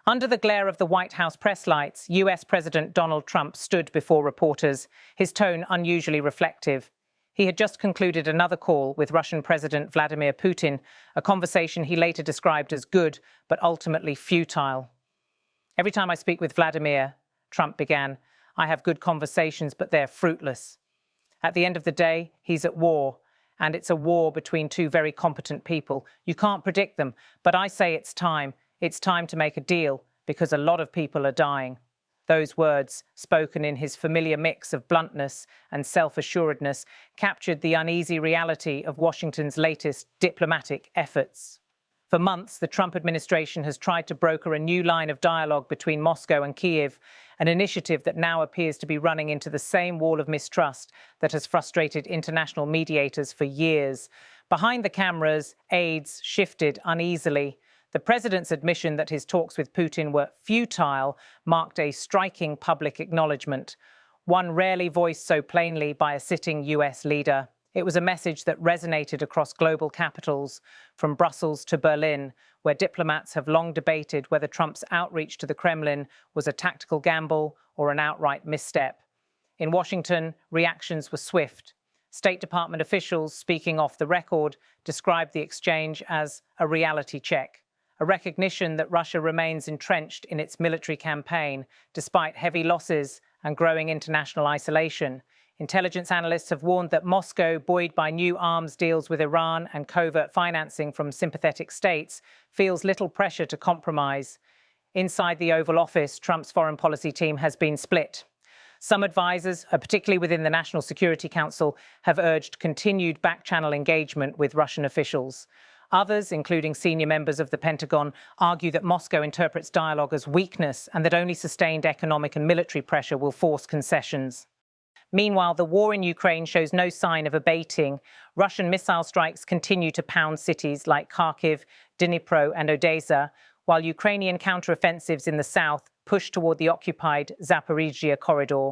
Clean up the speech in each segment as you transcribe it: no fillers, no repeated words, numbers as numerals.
Under the glare of the White House press lights, US President Donald Trump stood before reporters, his tone unusually reflective. He had just concluded another call with Russian President Vladimir Putin, a conversation he later described as good, but ultimately futile. "Every time I speak with Vladimir," Trump began, "I have good conversations, but they're fruitless. At the end of the day, he's at war, and it's a war between two very competent people. You can't predict them, but I say it's time. It's time to make a deal, because a lot of people are dying." Those words, spoken in his familiar mix of bluntness and self-assuredness, captured the uneasy reality of Washington's latest diplomatic efforts. For months, the Trump administration has tried to broker a new line of dialogue between Moscow and Kyiv, an initiative that now appears to be running into the same wall of mistrust that has frustrated international mediators for years. Behind the cameras, aides shifted uneasily. The president's admission that his talks with Putin were futile marked a striking public acknowledgement, one rarely voiced so plainly by a sitting US leader. It was a message that resonated across global capitals, from Brussels to Berlin, where diplomats have long debated whether Trump's outreach to the Kremlin was a tactical gamble or an outright misstep. In Washington, reactions were swift. State Department officials, speaking off the record, described the exchange as a reality check, a recognition that Russia remains entrenched in its military campaign, despite heavy losses and growing international isolation. Intelligence analysts have warned that Moscow, buoyed by new arms deals with Iran and covert financing from sympathetic states, feels little pressure to compromise. Inside the Oval Office, Trump's foreign policy team has been split. Some advisors, particularly within the National Security Council, have urged continued back-channel engagement with Russian officials. Others, including senior members of the Pentagon, argue that Moscow interprets dialogue as weakness and that only sustained economic and military pressure will force concessions. Meanwhile, the war in Ukraine shows no sign of abating. Russian missile strikes continue to pound cities like Kharkiv, Dnipro, and Odessa, while Ukrainian counteroffensives in the south push toward the occupied Zaporizhzhia corridor.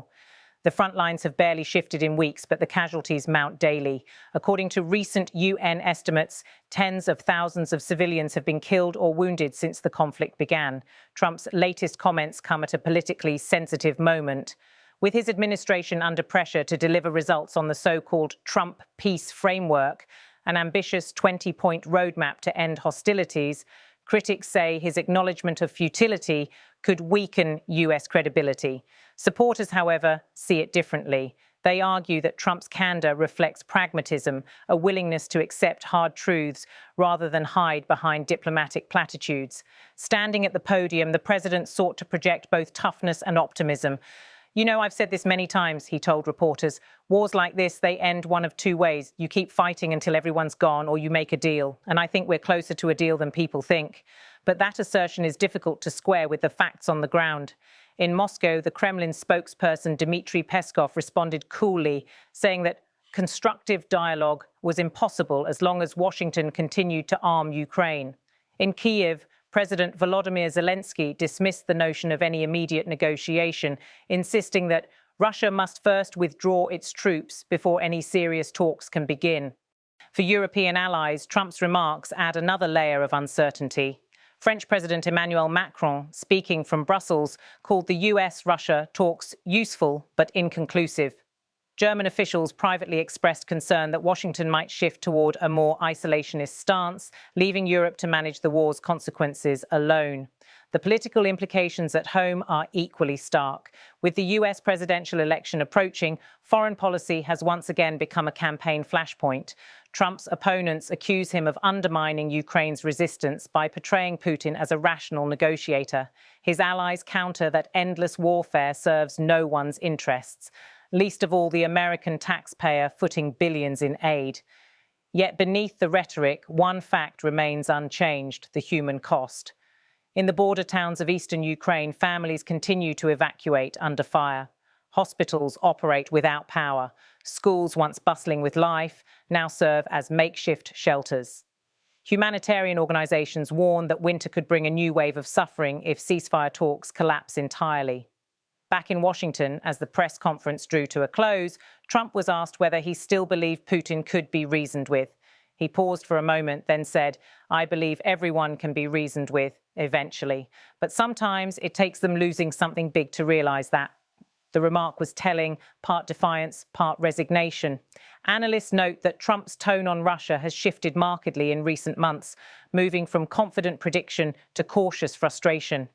The front lines have barely shifted in weeks, but the casualties mount daily. According to recent UN estimates, tens of thousands of civilians have been killed or wounded since the conflict began. Trump's latest comments come at a politically sensitive moment. With his administration under pressure to deliver results on the so-called Trump Peace Framework, an ambitious 20-point roadmap to end hostilities, critics say his acknowledgement of futility could weaken US credibility. Supporters, however, see it differently. They argue that Trump's candor reflects pragmatism, a willingness to accept hard truths rather than hide behind diplomatic platitudes. Standing at the podium, the president sought to project both toughness and optimism. "You know, I've said this many times," he told reporters. "Wars like this, they end one of two ways. You keep fighting until everyone's gone, or you make a deal. And I think we're closer to a deal than people think." But that assertion is difficult to square with the facts on the ground. In Moscow, the Kremlin spokesperson Dmitry Peskov responded coolly, saying that constructive dialogue was impossible as long as Washington continued to arm Ukraine. In Kyiv, President Volodymyr Zelensky dismissed the notion of any immediate negotiation, insisting that Russia must first withdraw its troops before any serious talks can begin. For European allies, Trump's remarks add another layer of uncertainty. French President Emmanuel Macron, speaking from Brussels, called the US-Russia talks useful but inconclusive. German officials privately expressed concern that Washington might shift toward a more isolationist stance, leaving Europe to manage the war's consequences alone. The political implications at home are equally stark. With the US presidential election approaching, foreign policy has once again become a campaign flashpoint. Trump's opponents accuse him of undermining Ukraine's resistance by portraying Putin as a rational negotiator. His allies counter that endless warfare serves no one's interests, least of all the American taxpayer footing billions in aid. Yet beneath the rhetoric, one fact remains unchanged: the human cost. In the border towns of eastern Ukraine, families continue to evacuate under fire. Hospitals operate without power. Schools, once bustling with life, now serve as makeshift shelters. Humanitarian organizations warn that winter could bring a new wave of suffering if ceasefire talks collapse entirely. Back in Washington, as the press conference drew to a close, Trump was asked whether he still believed Putin could be reasoned with. He paused for a moment, then said, "I believe everyone can be reasoned with, eventually. But sometimes it takes them losing something big to realize that." The remark was telling, part defiance, part resignation. Analysts note that Trump's tone on Russia has shifted markedly in recent months, moving from confident prediction to cautious frustration.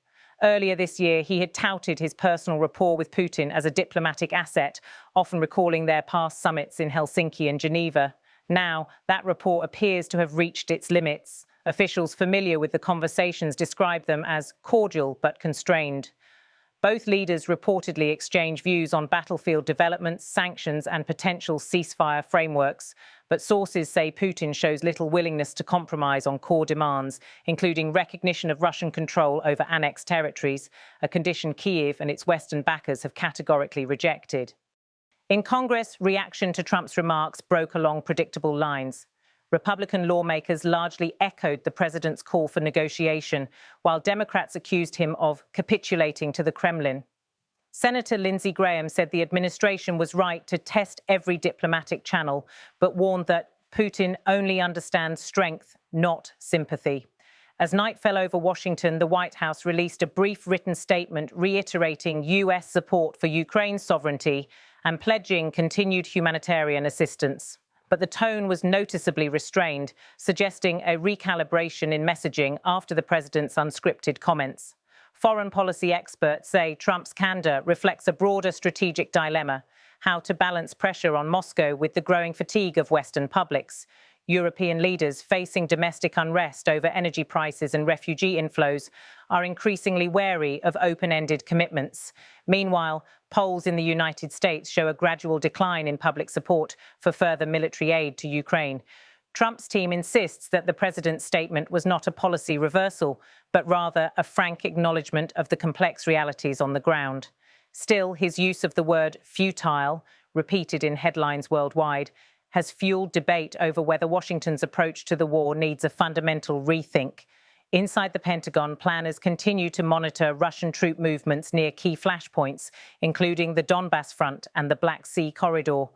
Earlier this year, he had touted his personal rapport with Putin as a diplomatic asset, often recalling their past summits in Helsinki and Geneva. Now, that rapport appears to have reached its limits. Officials familiar with the conversations describe them as cordial but constrained. Both leaders reportedly exchange views on battlefield developments, sanctions, and potential ceasefire frameworks. But sources say Putin shows little willingness to compromise on core demands, including recognition of Russian control over annexed territories, a condition Kyiv and its Western backers have categorically rejected. In Congress, reaction to Trump's remarks broke along predictable lines. Republican lawmakers largely echoed the president's call for negotiation, while Democrats accused him of capitulating to the Kremlin. Senator Lindsey Graham said the administration was right to test every diplomatic channel, but warned that Putin only understands strength, not sympathy. As night fell over Washington, the White House released a brief written statement reiterating U.S. support for Ukraine's sovereignty and pledging continued humanitarian assistance. But the tone was noticeably restrained, suggesting a recalibration in messaging after the president's unscripted comments. Foreign policy experts say Trump's candor reflects a broader strategic dilemma: how to balance pressure on Moscow with the growing fatigue of Western publics. European leaders facing domestic unrest over energy prices and refugee inflows are increasingly wary of open-ended commitments. Meanwhile, polls in the United States show a gradual decline in public support for further military aid to Ukraine. Trump's team insists that the president's statement was not a policy reversal, but rather a frank acknowledgement of the complex realities on the ground. Still, his use of the word futile, repeated in headlines worldwide, has fueled debate over whether Washington's approach to the war needs a fundamental rethink. Inside the Pentagon, planners continue to monitor Russian troop movements near key flashpoints, including the Donbass front and the Black Sea corridor.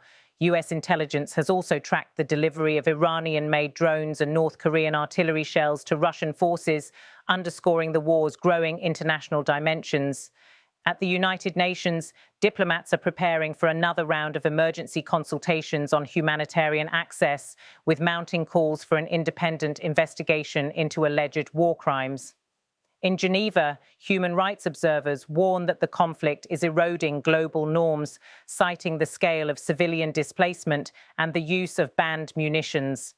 U.S. intelligence has also tracked the delivery of Iranian-made drones and North Korean artillery shells to Russian forces, underscoring the war's growing international dimensions. At the United Nations, diplomats are preparing for another round of emergency consultations on humanitarian access, with mounting calls for an independent investigation into alleged war crimes. In Geneva, human rights observers warn that the conflict is eroding global norms, citing the scale of civilian displacement and the use of banned munitions.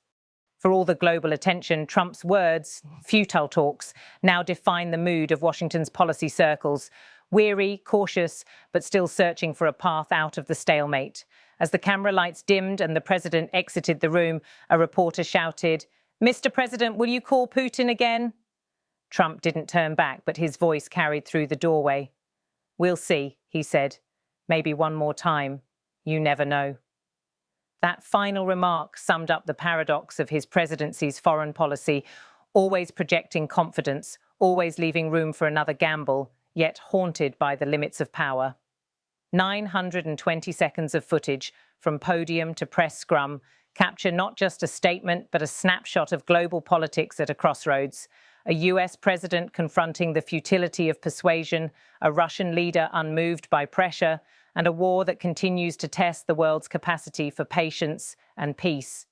For all the global attention, Trump's words, futile talks, now define the mood of Washington's policy circles. Weary, cautious, but still searching for a path out of the stalemate. As the camera lights dimmed and the president exited the room, a reporter shouted, "Mr. President, will you call Putin again?" Trump didn't turn back, but his voice carried through the doorway. "We'll see," he said. "Maybe one more time. You never know." That final remark summed up the paradox of his presidency's foreign policy, always projecting confidence, always leaving room for another gamble, yet haunted by the limits of power. 920 seconds of footage, from podium to press scrum, capture not just a statement but a snapshot of global politics at a crossroads. A US president confronting the futility of persuasion, a Russian leader unmoved by pressure, and a war that continues to test the world's capacity for patience and peace.